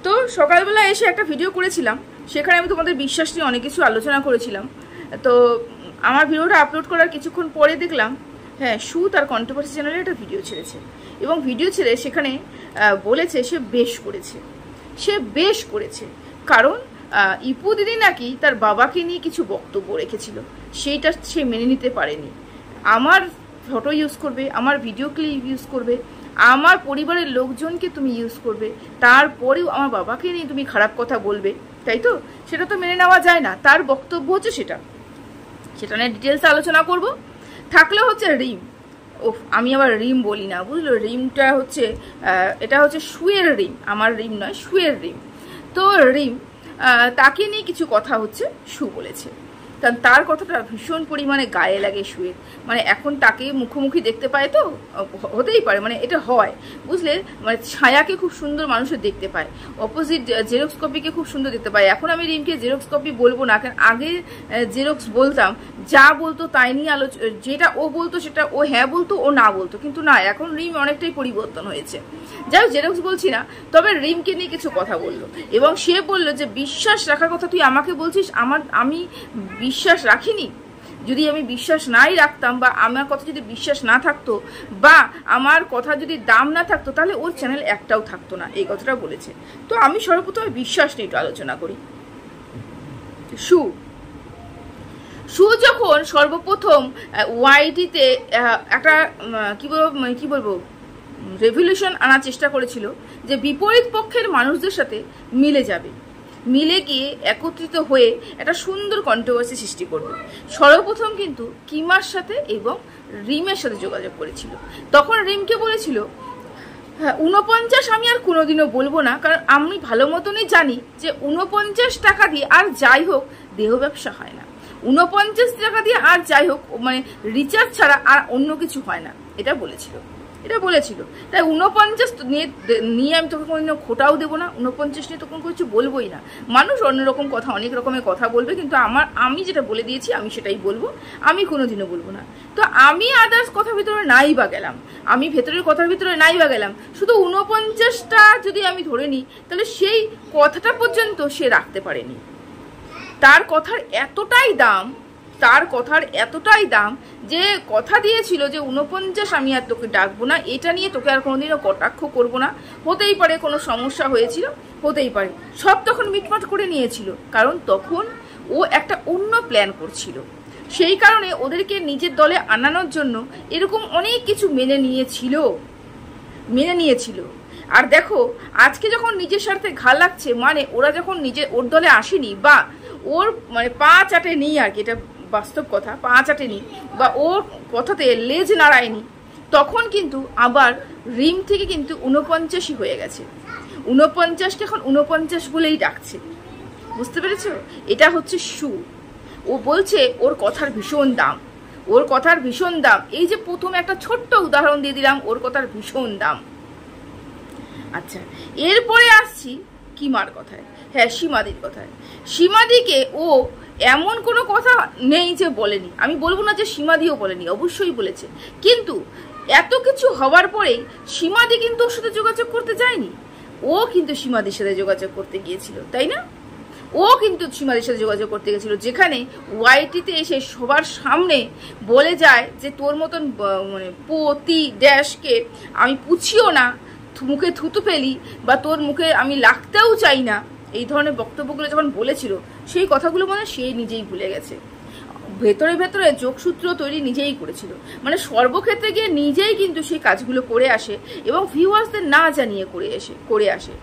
তো সকালবেলা এসে একটা ভিডিও করেছিলাম, সেখানে আমি তোমাদের বিশ্বাস নিয়ে অনেক কিছু আলোচনা করেছিলাম। তো আমার ভিডিওটা আপলোড করার কিছুক্ষণ পরে দেখলাম হ্যাঁ সু তার কন্ট্রোভার্সি চ্যানেলে একটা ভিডিও ছেড়েছে, এবং ভিডিও ছেড়ে সেখানে বলেছে সে বেশ করেছে কারণ ইপু দিদি নাকি তার বাবাকে নিয়ে কিছু বক্তব্য রেখেছিল, সেইটা সে মেনে নিতে পারেনি। আমার ফটো ইউজ করবে, আমার ভিডিও ক্লিপ ইউজ করবে, আমার পরিবারের লোকজনকে তুমি ইউজ করবে, তারপরেও আমার বাবাকে নিয়ে তুমি খারাপ কথা বলবে, তাই তো? সেটা তো মেনে নেওয়া যায় না। তার বক্তব্য হচ্ছে সেটা নিয়ে ডিটেলস আলোচনা করব। থাকলে হচ্ছে রিম, আমি আবার রিম বলি না, বুঝলো? রিমটা হচ্ছে এটা হচ্ছে সুয়ের রিম, আমার রিম নয়, সুয়ের রিম। তো রিম তাকে নিয়ে কিছু কথা হচ্ছে সু বলেছে, কারণ তার কথাটা ভীষণ পরিমাণে গায়ে লাগে সুয়ের। মানে এখন তাকে মুখোমুখি দেখতে পায়, তো হতেই পারে, মানে এটা হয়, বুঝলে? মানে ছায়াকে খুব সুন্দর মানুষের দেখতে পায়, অপোজিট জেরক্স কপিকে খুব সুন্দর দেখতে পায়। এখন আমি রিমকে জেরক্স কপি বলবো না, কারণ আগে জেরক্স বলতাম, যা বলতো তাই নিয়ে যেটা ও বলতো সেটা ও হ্যাঁ বলতো, ও না বলতো, কিন্তু না, এখন রিম অনেকটাই পরিবর্তন হয়েছে। যাই হোক, জেরক্স বলছি না, তবে রিমকে নিয়ে কিছু কথা বললো, এবং সে বললো যে বিশ্বাস রাখার কথা তুই আমাকে বলছিস, আমি বিশ্বাস রাখিনি। যদি আমি বিশ্বাস নাই রাখতাম, বা আমার কথা যদি বিশ্বাস না থাকতো, বা আমার কথা যদি দাম না থাকতো, তাহলে ওর চ্যানেল একটাও থাকতো না, এই কথাটা বলেছে। তো আমি সর্বপ্রথমে বিশ্বাস নিয়ে একটু আলোচনা করি। সু যখন সর্বপ্রথম ওয়াইটিতে একটা কি বলবো রেভলিউশন আনার চেষ্টা করেছিল, যে বিপরীত পক্ষের মানুষদের সাথে মিলে গিয়ে একত্রিত হয়ে একটা সুন্দর কন্ট্রোভার্সি সৃষ্টি করবে। সর্বপ্রথম কিন্তু কিমার সাথে এবং রিমের সাথে যোগাযোগ করেছিল। তখন রিমকে বলেছিল 49 আমি আর কোনোদিনও বলবো না, কারণ আমি ভালো মতনই জানি যে 49 টাকা দিয়ে আর যাই হোক দেহ ব্যবসা হয় না, 49 টাকা দিয়ে আর যাই হোক মানে রিচার্জ ছাড়া আর অন্য কিছু হয় না, এটা বলেছিল। তাই 49 নিয়ে আমি তোকে কোনো খোটাও দেবো না, 49 নিয়ে তখন কিছু বলবোই না। মানুষ অন্যরকম কথা, অনেক রকমের কথা বলবে, কিন্তু আমি যেটা বলে দিয়েছি আমি সেটাই বলবো, আমি কোনোদিনও বলবো না। তো আমি আদার্স কথার ভিতরে নাই বা গেলাম, শুধু 49টা যদি আমি ধরে নিই, তাহলে সেই কথাটা পর্যন্ত সে রাখতে পারেনি। তার কথার এতটাই দাম যে কথা দিয়েছিল যে 49 আমি আর তোকে ডাকবো না, এটা নিয়ে তোকে আর কোনোদিনও কটাক্ষ করবো না। হতেই পারে কোনো সমস্যা হয়েছিল, হতেই পারে, সব তখন মিটমাট করে নিয়েছিল, কারণ তখন ও একটা অন্য প্ল্যান করছিল। সেই কারণে ওদেরকে নিজের দলে আনানোর জন্য এরকম অনেক কিছু মেনে নিয়েছিল। আর দেখো আজকে যখন নিজের স্বার্থে ঘা লাগছে, মানে ওরা যখন ওর দলে আসেনি, বা ওর মানে পা চাটে নি, আর কি এটা বাস্তব কথা, পা চাটে নি বা ওর কথাতে লেজ নাড়ায়নি, তখন কিন্তু আবার রিম থেকে কিন্তু 49ই হয়ে গেছে। 49কে এখন 49 বলেই ডাকছে, বুঝতে পেরেছ? এটা হচ্ছে সু। ও বলছে ওর কথার ভীষণ দাম, এই যে প্রথমে একটা ছোট্ট উদাহরণ দিয়ে দিলাম, ওর কথার ভীষণ দাম। আচ্ছা, এরপরে আসছি কিমার কথায়, হ্যাঁ সীমাদির কথায়। সীমাদিকে ও এমন কোনো কথা নেই যে বলেনি, আমি বলবো না যে সীমাদিও বলেনি, অবশ্যই বলেছে, কিন্তু এত কিছু হওয়ার পরেই সীমাদি কিন্তু ওর সাথে যোগাযোগ করতে যায়নি, ও কিন্তু সীমাদির সাথে যোগাযোগ করতে গিয়েছিল, তাই না? ও কিন্তু সীমাদির সাথে যোগাযোগ করতে গেছিল, যেখানে ওয়াইটিতে এসে সবার সামনে বলে যায় যে তোর মতন মানে পতি ড্যাশকে আমি পুছিও না, মুখে থুতু ফেলি, বা তোর মুখে আমি লাগতেও চাই না, এই ধরনের বক্তব্যগুলো যখন বলেছিল, সেই কথাগুলো মানে সে নিজেই ভুলে গেছে। ভেতরে যোগসূত্র তৈরি নিজেই করেছিল, মানে সর্বক্ষেত্রে গিয়ে নিজেই কিন্তু সেই কাজগুলো করে আসে, এবং ভিউয়ার্সদের না জানিয়ে করে আসে,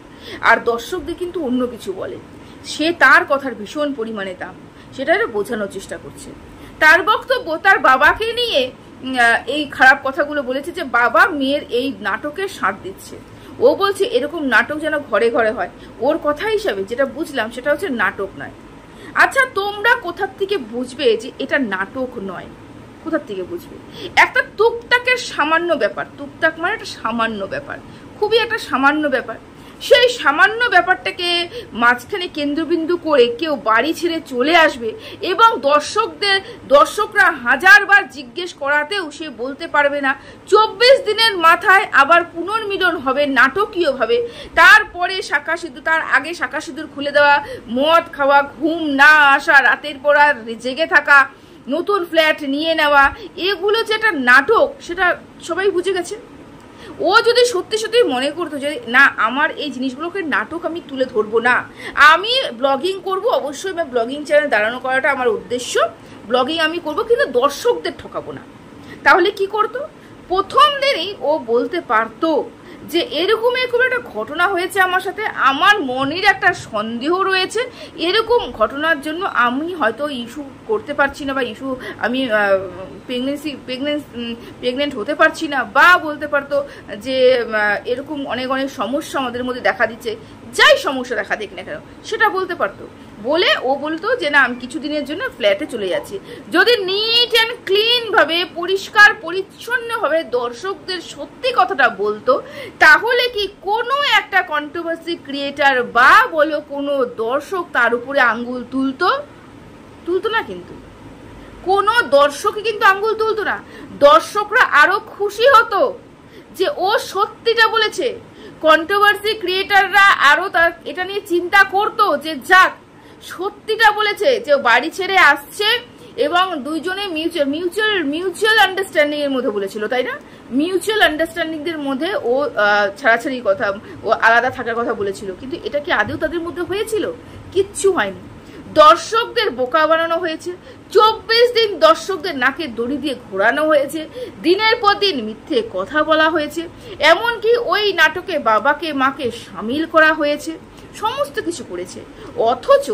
আর দর্শকদের কিন্তু অন্য কিছু বলে। সে তার কথার ভীষণ পরিমাণে দাম, সেটা বোঝানোর চেষ্টা করছে। তার বক্তব্য তার বাবাকে নিয়ে এই খারাপ কথাগুলো বলেছে, যে বাবা মেয়ের এই নাটকের সাথ দিচ্ছে। ও বলছে এরকম নাটক যেন ঘরে ঘরে হয়। ওর কথা হিসাবে যেটা বুঝলাম সেটা হচ্ছে নাটক নয়। আচ্ছা, তোমরা কোথার থেকে বুঝবে যে এটা নাটক নয়? কোথার থেকে বুঝবে? একটা টুকটাকের সামান্য ব্যাপার, টুকটাক মানে একটা সামান্য ব্যাপার, খুবই একটা সামান্য ব্যাপার, সেই সামান্য ব্যাপারটাকে মাঝখানে কেন্দ্রবিন্দু করে কেউ বাড়ি ছেড়ে চলে আসবে এবং দর্শকরা হাজারবার জিজ্ঞেস করাতেও সে বলতে পারবে না। 24 দিনের মাথায় আবার পুনর্মিলন হবে নাটকীয়ভাবে। তারপরে তার আগে শাঁখা সিঁদুর খুলে দেওয়া, মদ খাওয়া, ঘুম না আসা, রাতের পর রাত জেগে থাকা, নতুন ফ্ল্যাট নিয়ে নেওয়া, এগুলো যে একটা নাটক সেটা সবাই বুঝে গেছে। ও যদি সত্যি সত্যি মনে করতো যে না আমার এই জিনিসগুলোকে নাটক আমি তুলে ধরবো না, আমি ব্লগিং করব, অবশ্যই আমি ব্লগিং চ্যানেল দাঁড়ানো করাটা আমার উদ্দেশ্য, ব্লগিং আমি করব, কিন্তু দর্শকদের ঠকাবো না, তাহলে কি করতো? প্রথম দিনই ও বলতে পারতো যে এরকম একটা ঘটনা হয়েছে আমার সাথে, আমার মনের একটা সন্দেহ রয়েছে, এরকম ঘটনার জন্য আমি হয়তো ইস্যু করতে পারছি না, বা আমি প্রেগনেন্ট হতে পারছি না, বা বলতে পারতো যে এরকম অনেক সমস্যা আমাদের মধ্যে দেখা দিচ্ছে, যাই সমস্যা দেখা দিক না কেন সেটা বলতে পারতো। বলে ও বলতো যে না আমি কিছুদিনের জন্য ফ্ল্যাটে চলে যাচ্ছি। যদি নিট অ্যান্ড ক্লিন ভাবে, পরিষ্কার পরিচ্ছন্ন ভাবে দর্শকদের সত্যি কথাটা বলতো, তাহলে কি কোনো একটা কন্ট্রোভার্সি ক্রিয়েটার বা বলো কোনো দর্শক তার উপরে আঙ্গুল তুলতো না। কিন্তু কোনো দর্শকই কিন্তু আঙ্গুল তুলতো না। দর্শকরা আরো খুশি হতো যে ও সত্যিটা বলেছে। কন্ট্রোভার্সি ক্রিয়েটাররা আরো এটা নিয়ে চিন্তা করতো যে যাক সত্যিটা বলেছে, যে বাড়ি ছেড়ে আসছে এবং দুইজনে মিউচুয়াল আন্ডারস্ট্যান্ডিং এর মধ্যে বলেছিল, তাই না? মিউচুয়াল আন্ডারস্ট্যান্ডিং এর মধ্যে ও ছাড়াছাড়ির কথা, ও আলাদা থাকার কথা বলেছিল, কিন্তু এটা কি আদৌ তাদের মধ্যে হয়েছিল? কিচ্ছু হয়নি। দর্শকদের বোকা বানানো হয়েছে। 24 দিন দর্শকদের নাকে দড়ি দিয়ে ঘোরানো হয়েছে, দিনের পর দিন মিথ্যে কথা বলা হয়েছে, এমনকি ওই নাটকে বাবাকে মাকে সামিল করা হয়েছে, সমস্ত কিছু করেছে। অথচ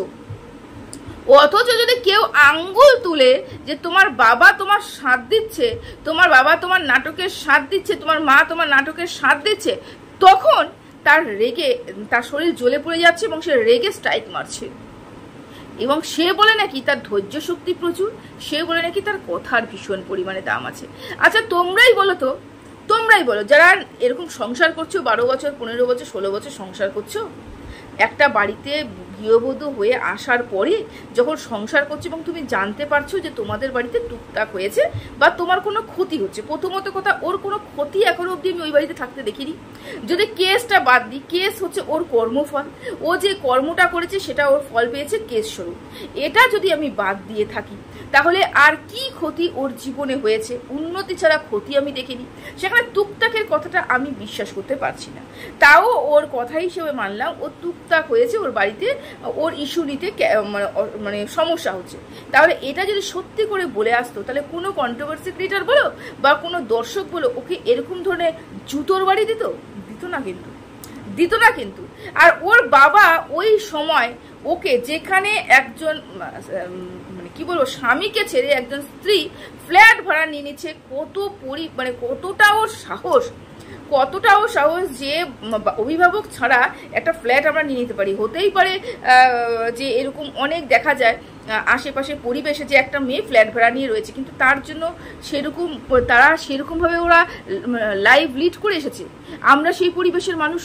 যদি কেউ আঙ্গুল তুলে যে তোমার বাবা তোমার সাথ দিচ্ছে, তোমার বাবা তোমার নাটকের সাথ দিচ্ছে, তোমার মা তোমার নাটকের সাথ দিচ্ছে, তখন তার শরীর জ্বলে পড়ে যাচ্ছে এবং সে রেগে স্ট্রাইক মারছে। এবং সে বলে নাকি তার ধৈর্য শক্তি প্রচুর, সে বলে নাকি তার কথার ভীষণ পরিমাণে দাম আছে। আচ্ছা তোমরাই বলো যারা এরকম সংসার করছো, 12 বছর 15 বছর 16 বছর সংসার করছো, একটা বাড়িতে গৃহবধূ হয়ে আসার পরে যখন সংসার করছো এবং তুমি জানতে পারছো যে তোমাদের বাড়িতে টুকটাক হয়েছে বা তোমার কোনো ক্ষতি হচ্ছে, প্রথমত কথা ওর কোনো ক্ষতি এখনো অবধি আমি ওই বাড়িতে থাকতে দেখিনি। যদি কেসটা বাদ দিই, কেস হচ্ছে ওর কর্মফল, ও যে কর্মটা করেছে সেটা ওর ফল পেয়েছে কেস স্বরূপ। এটা যদি আমি বাদ দিয়ে থাকি তাহলে আর কি ক্ষতি ওর জীবনে হয়েছে? উন্নতি ছাড়া ক্ষতি আমি দেখিনি। সেখানে টুকটাকের কথাটা আমি বিশ্বাস করতে পারছি না। তাও ওর কথা হিসেবে মানলাম ও টুকটাক হয়েছে, ওর বাড়িতে ওর ইস্যু নিতে মানে সমস্যা হচ্ছে। তাহলে এটা যদি সত্যি করে বলে আসতো তাহলে কোনো কন্ট্রোভার্সি ক্রিয়েটার বলো বা কোনো দর্শক বলো ওকে এরকম ধরনের জুতোর বাড়ি দিত না কিন্তু। আর ওর বাবা ওই সময় ওকে যেখানে একজন মানে কি বলবো স্বামীকে ছেড়ে একজন স্ত্রী ফ্ল্যাট ভাড়া নিয়ে নিচ্ছে, কতটা ওর সাহস যে অভিভাবক ছাড়া একটা ফ্ল্যাট আমরা নিয়ে নিতে পারি। হতেই পারে যে এরকম অনেক দেখা যায় আশেপাশে পরিবেশে যে একটা মেয়ে ফ্ল্যাট ভাড়া নিয়ে রয়েছে, কিন্তু তার জন্য তারা সেরকমভাবে ওরা লাইফ লিড করে এসেছে। আমরা সেই পরিবেশের মানুষ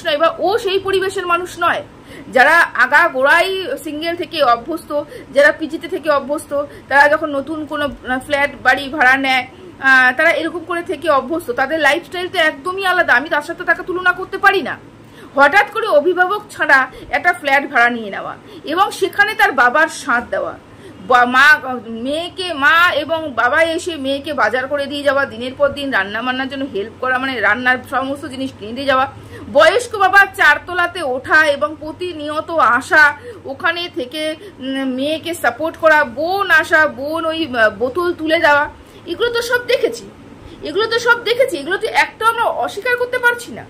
নই বা ও সেই পরিবেশের মানুষ নয়। যারা আগা গোড়াই সিঙ্গেল থেকে অভ্যস্ত, যারা পিজিতে থেকে অভ্যস্ত, তারা যখন নতুন কোনো ফ্ল্যাট বাড়ি ভাড়া নেয় তারা এরকম করে থেকে অভ্যস্ত, তাদের লাইফস্টাইল তো একদমই আলাদা। আমি তার সাথে তাকে তুলনা করতে পারি না। হঠাৎ করে অভিভাবক ছাড়া একটা ফ্ল্যাট ভাড়া নিয়ে নেওয়া এবং সেখানে তার বাবার সাথ দেওয়া, মা এবং বাবা এসে মেয়েকে বাজার করে দিয়ে যাওয়া, দিনের পর দিন রান্না বান্নার জন্য হেল্প করা, মানে রান্নার সমস্ত জিনিস কিনে দিয়ে যাওয়া, বয়স্ক বাবা 4 তলাতে ওঠা এবং প্রতিনিয়ত আসা, ওখানে থেকে মেয়েকে সাপোর্ট করা, বোন ওই বোতল তুলে দেওয়া, এগুলো তো সব দেখেছি। এগুলো তো একটা আমরা অস্বীকার করতে পারছি না।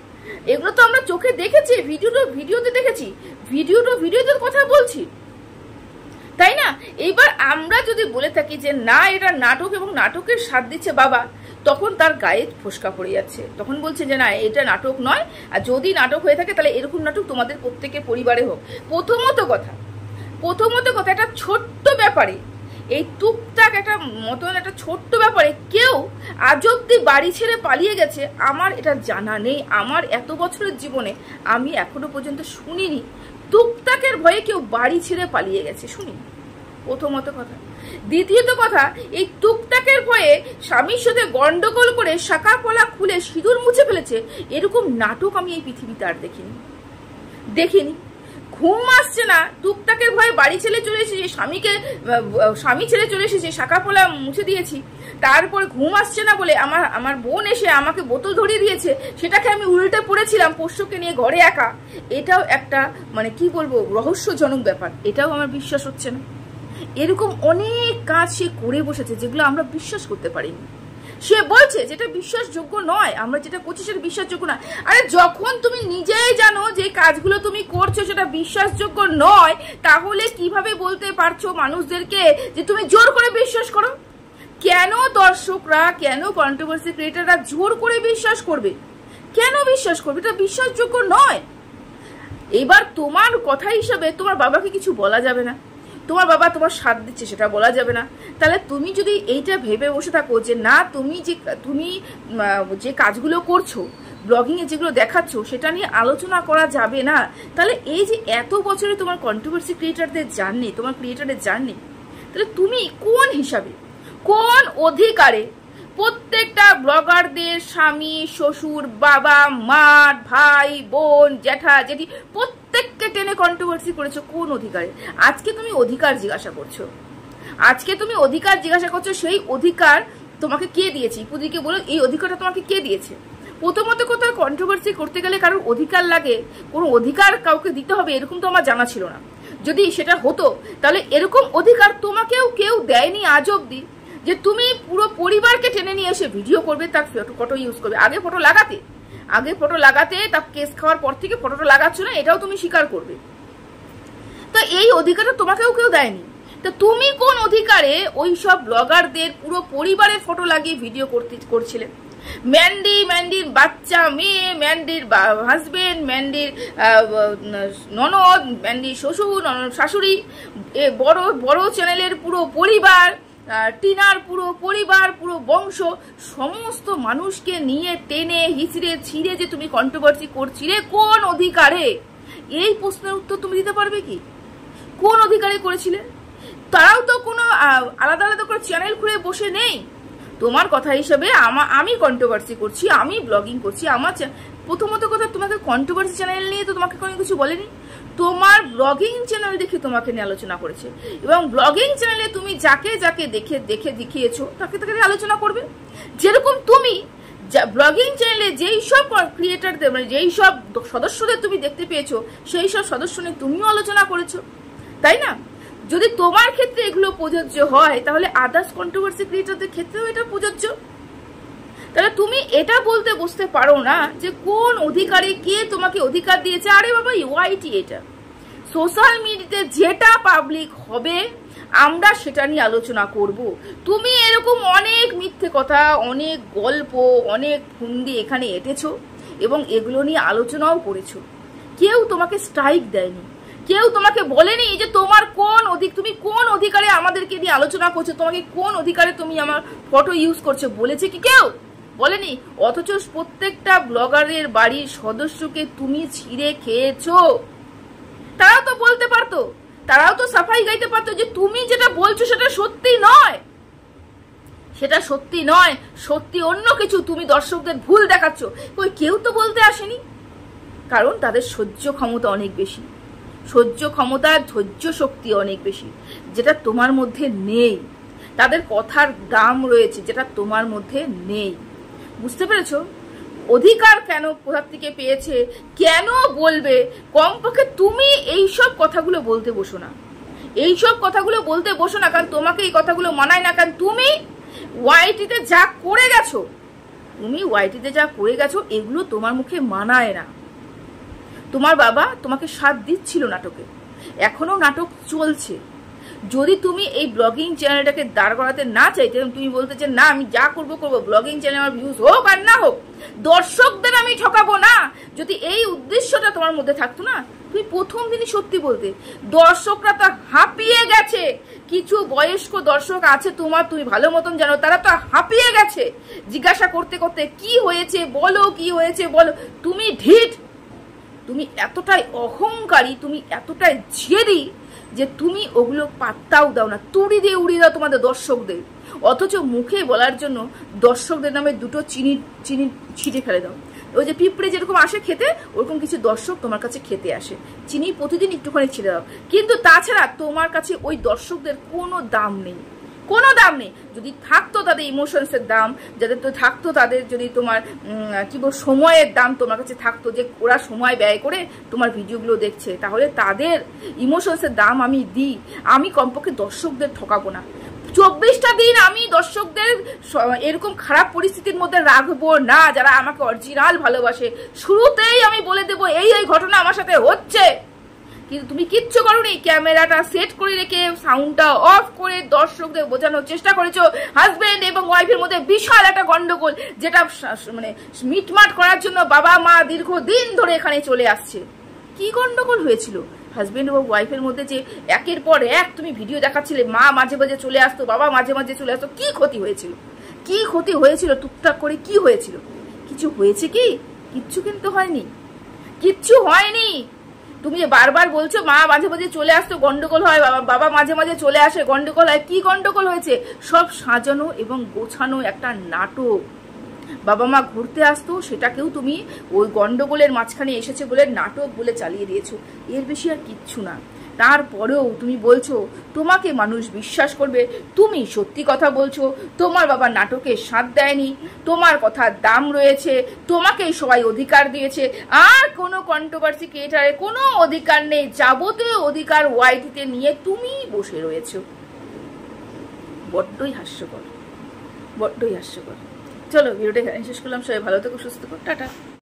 এগুলো তো আমরা চোখে দেখেছি, ভিডিওতে দেখেছি, ভিডিওতে কথা বলছি, তাই না? এইবার আমরা যদি বলে থাকি যে না এটা নাটক এবং নাটকের স্বাদ দিচ্ছে বাবা, তখন তার গায়ে ফোসকা পড়ে যাচ্ছে, তখন বলছে যে না এটা নাটক নয়, আর যদি নাটক হয়ে থাকে তাহলে এরকম নাটক তোমাদের প্রত্যেকের পরিবারে হোক। প্রথমত কথা একটা ছোট্ট ব্যাপারে এই টুকটাক একটা মতন একটা ছোট্ট ব্যাপারে কেউ আজ অব্দি বাড়ি ছেড়ে পালিয়ে গেছে আমার এটা জানা নেই। আমার এত বছরের জীবনে আমি এখনো পর্যন্ত শুনিনি টুকটাকের ভয়ে কেউ বাড়ি ছেড়ে পালিয়ে গেছে, শুনিনি। প্রথমত কথা। দ্বিতীয়ত কথা, এই টুকটাকের ভয়ে স্বামীর সাথে গন্ডগোল করে শাখা পলা খুলে সিঁদুর মুছে ফেলেছে, এরকম নাটক আমি এই পৃথিবীতে আর দেখিনি। ঘুম আসছে না, টুকটাকের ভয়ে বাড়ি ছেড়ে চলে এসেছে, স্বামী ছেড়ে চলে এসেছে, শাখা পলা মুছে দিয়েছি, তারপর ঘুম আসছে না বলে আমার বোন এসে আমাকে বোতল ধরিয়ে দিয়েছে, সেটাকে আমি উল্টে পড়েছিলাম পোষ্যকে নিয়ে ঘরে একা। এটাও একটা মানে কি বলবো রহস্যজনক ব্যাপার, এটাও আমার বিশ্বাস হচ্ছে না। এরকম অনেক কাজ সে করে বসেছে যেগুলো আমরা বিশ্বাস করতে পারিনি। সে বলছে যেটা বিশ্বাসযোগ্য নয়, আমরা যেটা করছি সেটা বিশ্বাসযোগ্য না। আরে যখন তুমি নিজেই জানো যে কাজগুলো তুমি করছো সেটা বিশ্বাসযোগ্য নয়, তাহলে কিভাবে বলতে পারছো মানুষদেরকে যে তুমি জোর করে বিশ্বাস করো? কেন দর্শকরা, কেন কন্ট্রোভার্সি ক্রিয়েটাররা জোর করে বিশ্বাস করবে? কেন বিশ্বাস করবে? এটা বিশ্বাসযোগ্য নয়। এবার তোমার কথা হিসাবে তোমার বাবাকে কিছু বলা যাবে না, তোমার বাবা তোমার সাথ দিচ্ছে সেটা বলা যাবে না। তাহলে তুমি যদি এইটা ভেবে বসে থাকো যে না তুমি যে কাজগুলো করছো, ব্লগিংয়ে যেগুলো দেখাচ্ছ সেটা নিয়ে আলোচনা করা যাবে না, তাহলে এই যে এত বছরে তোমার কন্ট্রোভার্সি ক্রিয়েটারদের জার্নি, তোমার ক্রিয়েটারের জার্নি, তাহলে তুমি কোন হিসাবে, কোন অধিকারে প্রত্যেকটা ব্লগারদের স্বামী, শ্বশুর, বাবা, মা, ভাই, বোন, জ্যাঠা, জেঠি প্রত্যেককে টেনে কন্ট্রোভার্সি করেছো? কোন অধিকারে? আজকে তুমি অধিকার জিজ্ঞাসা করছো, সেই অধিকার তোমাকে কে দিয়েছে? পুদিকে বলো এই অধিকারটা তোমাকে কে দিয়েছে? প্রথমত কথা, কন্ট্রোভার্সি করতে গেলে কারোর অধিকার লাগে, কোনো অধিকার কাউকে দিতে হবে এরকম তো আমার জানা ছিল না। যদি সেটা হতো তাহলে এরকম অধিকার তোমাকেও কেউ দেয়নি আজ অব্দি যে তুমি পুরো পরিবারকে টেনে নিয়ে এসে ভিডিও করবে, তার ফটো ইউজ করবে। আগে ফটো লাগাতে তার কেস খাওয়ার পর থেকে ফটোটা লাগাচ্ছ না, এটাও তুমি স্বীকার করবে। তো এই অধিকারটা তোমাকেও কেউ দেয়নি। তো তুমি কোন অধিকারে ওই সব ব্লগারদের পুরো পরিবারের ফটো লাগিয়ে ভিডিও করছিলে? ম্যান্ডির বাচ্চা মেয়ে, ম্যান্ডির হাজবেন্ড, ম্যান্ডির ননদ, ম্যান্ডির শ্বশুর, শাশুড়ি, বড় বড় চ্যানেলের পুরো পরিবার, টিনার পুরো পরিবার, পুরো বংশ, সমস্ত মানুষকে নিয়ে টেনে হিচড়ে ছিঁড়ে যে তুমি কন্ট্রোভার্সি করছিলে কোন অধিকারে? এই প্রশ্নের উত্তর তুমি দিতে পারবে কি? কোন অধিকারে করেছিলে? তারাও তো কোনো আলাদা আলাদা করে চ্যানেল খুলে বসে নেই। তোমার কথা হিসেবে আমি কন্ট্রোভার্সি করছি, আমি ব্লগিং করছি, আমার প্রথমত কথা তোমাকে কন্ট্রোভার্সি চ্যানেল নিয়ে তো তোমাকে কোনো কিছু বলেনি। তোমার ব্লগিং চ্যানেল দেখে তোমাকে নিয়ে আলোচনা করেছে, এবং ব্লগিং চ্যানেলে তুমি যাকে যাকে দেখে দেখিয়েছো তাকে আলোচনা করবে। যেরকম তুমি ব্লগিং চ্যানেলে যেই সব ক্রিয়েটারদের মানে যেই সব সদস্যদের তুমি দেখতে পেয়েছো সেই সব সদস্য নিয়ে তুমিও আলোচনা করেছো, তাই না? যদি তোমার ক্ষেত্রে এগুলো প্রযোজ্য হয় তাহলে আদার্স কন্ট্রোভার্সি ক্রিয়েটারদের ক্ষেত্রেও এটা প্রযোজ্য। তাহলে তুমি এটা বলতে বসতে পারো না যে কোন অধিকারে কে তোমাকে অধিকার দিয়েছে। আরে বাবা, ওয়াইটি এটা সোশ্যাল মিডিয়াতে যেটা পাবলিক হবে আমরা সেটা নিয়ে আলোচনা করব। তুমি এরকম অনেক মিথ্যে কথা, অনেক গল্প, অনেক ফুন্দি এখানে এঁটেছো এবং এগুলো নিয়ে আলোচনাও করেছো। কেউ তোমাকে স্ট্রাইক দেয়নি, কেউ তোমাকে বলেনি যে তোমার তুমি কোন অধিকারে আমাদেরকে নিয়ে আলোচনা করছো, তোমাকে কোন অধিকারে তুমি আমার ফটো ইউজ করছো বলেছে কি? কেউ বলেনি। অথচ প্রত্যেকটা ব্লগারের বাড়ির সদস্যকে তুমি ছিঁড়ে খেয়েছো। তারাও তো বলতে পারতো, তারাও তো সাফাই গাইতে পারতো যে তুমি যেটা বলছো সেটা সত্যি নয়, সত্যি অন্য কিছু, তুমি দর্শকদের ভুল দেখাচ্ছ। কেউ তো বলতে আসেনি, কারণ তাদের সহ্য ক্ষমতা অনেক বেশি, ধৈর্য শক্তি অনেক বেশি, যেটা তোমার মধ্যে নেই। তাদের কথার দাম রয়েছে যেটা তোমার মধ্যে নেই। বুঝতে পেরেছো? অধিকার কেন কোথা থেকে পেয়েছে, কেন বলবে? কমপক্ষে তুমি এইসব কথাগুলো বলতে বসো না, কারণ তোমাকে এই কথাগুলো মানায় না। কারণ তুমি ওয়াইটিতে যা করে গেছো, এগুলো তোমার মুখে মানায় না। তোমার বাবা তোমাকে সাথ দিচ্ছিল নাটকে, এখনো নাটক চলছে। যদি তুমি এই ব্লগিং চ্যানেলটাকে দাঁড় করাতে না চাইতে, তুমি বলতে যে না আমি যা করবো ব্লগিং চ্যানেল আমার ভিউজ হোক আর না হোক, দর্শকদের আমি ঠকাবো না, যদি এই উদ্দেশ্যটা তোমার মধ্যে থাকতো না তুমি প্রথম দিনই সত্যি বলতে। দর্শকরা তো হাঁপিয়ে গেছে, কিছু বয়স্ক দর্শক আছে তোমার, তুমি ভালো মতন জানো, তারা তো হাঁপিয়ে গেছে জিজ্ঞাসা করতে করতে কি হয়েছে বলো, কি হয়েছে বলো। তুমি ঢিঠ, তুমি এতটাই অহংকারী, তুমি এতটাই ঝেড়ি যে তুমি ওগুলো পাত্তাও দাও না, তুড়ি দিয়ে উড়িয়ে দাও তোমাদের দর্শকদের। অথচ মুখে বলার জন্য দর্শকদের নামে দুটো চিনি চিনি ছিটে ফেলে দাও। ওই যে পিঁপড়ে যেরকম আসে খেতে, ওরকম কিছু দর্শক তোমার কাছে খেতে আসে, চিনি প্রতিদিন একটুখানি ছিটে দাও। কিন্তু তাছাড়া তোমার কাছে ওই দর্শকদের কোনো দাম নেই, কোনো দাম নেই। যদি থাকতো তাদের ইমোশনসের দাম, যাদের তো থাকতো তাদের যদি তোমার কি বল সময়ের দাম তোমার কাছে থাকতো, যে ওরা সময় ব্যয় করে তোমার ভিডিওগুলো দেখছে, তাহলে তাদের ইমোশনসের দাম আমি দিই। আমি কমপক্ষে দর্শকদের ঠকাবো না। 24টা দিন আমি দর্শকদের এরকম খারাপ পরিস্থিতির মধ্যে রাখবো না, যারা আমাকে অরিজিনাল ভালোবাসে। শুরুতেই আমি বলে দেবো এই এই ঘটনা আমার সাথে হচ্ছে, কিন্তু তুমি কিচ্ছু করোনি। ক্যামেরাটা সেট করে রেখে সাউন্ডটা অফ করে দর্শকদের বোঝানোর চেষ্টা করেছো হাজবেন্ড এবং ওয়াইফের মধ্যে বিশাল একটা গন্ডগোল, যেটা মানে মিটমাট করার জন্য বাবা মা দীর্ঘদিন ধরে এখানে চলে আসছে। কি গন্ডগোল হয়েছিল হাজবেন্ড এবং ওয়াইফের মধ্যে, যে একের পর এক তুমি ভিডিও দেখাচ্ছিলে, মা মাঝে মাঝে চলে আসতো, বাবা মাঝে মাঝে চলে আসতো। কি ক্ষতি হয়েছিল, কি ক্ষতি হয়েছিল টুকটাক করে, কি হয়েছিল? কিছু হয়েছে কি? কিচ্ছু কিন্তু হয়নি, কিচ্ছু হয়নি। তুমি বারবার বলছো মা মাঝে মাঝে চলে আসতো গন্ডগোল হয়, বাবা মাঝে মাঝে চলে আসে গন্ডগোল হয়। কি গন্ডগোল হয়েছে? সব সাজানো এবং গোছানো একটা নাটক। বাবা মা ঘুরতে আসতো, সেটাকেও তুমি ওই গন্ডগোলের মাঝখানে এসেছে বলে নাটক বলে চালিয়ে দিয়েছো, এর বেশি আর কিচ্ছু না। তারপরেও তুমি বলছো তোমাকে মানুষ বিশ্বাস করবে, তুমি সত্যি কথা বলছো, তোমার বাবা নাটকে সাথ দেয়নি, তোমার কথার দাম রয়েছে, তোমাকেই সবাই অধিকার দিয়েছে, আর কোনো কন্ট্রোভার্সি ক্রিয়েটারের কোনো অধিকার নেই, যাবতীয় অধিকার ওয়াইটিতে নিয়ে তুমি বসে রয়েছো। বড্ডই হাস্যকর, বড্ডই হাস্যকর। চলো ভিডিওটা এখানে শেষ করলাম। সবাই ভালো থেকো, সুস্থ থাকো, টাটা।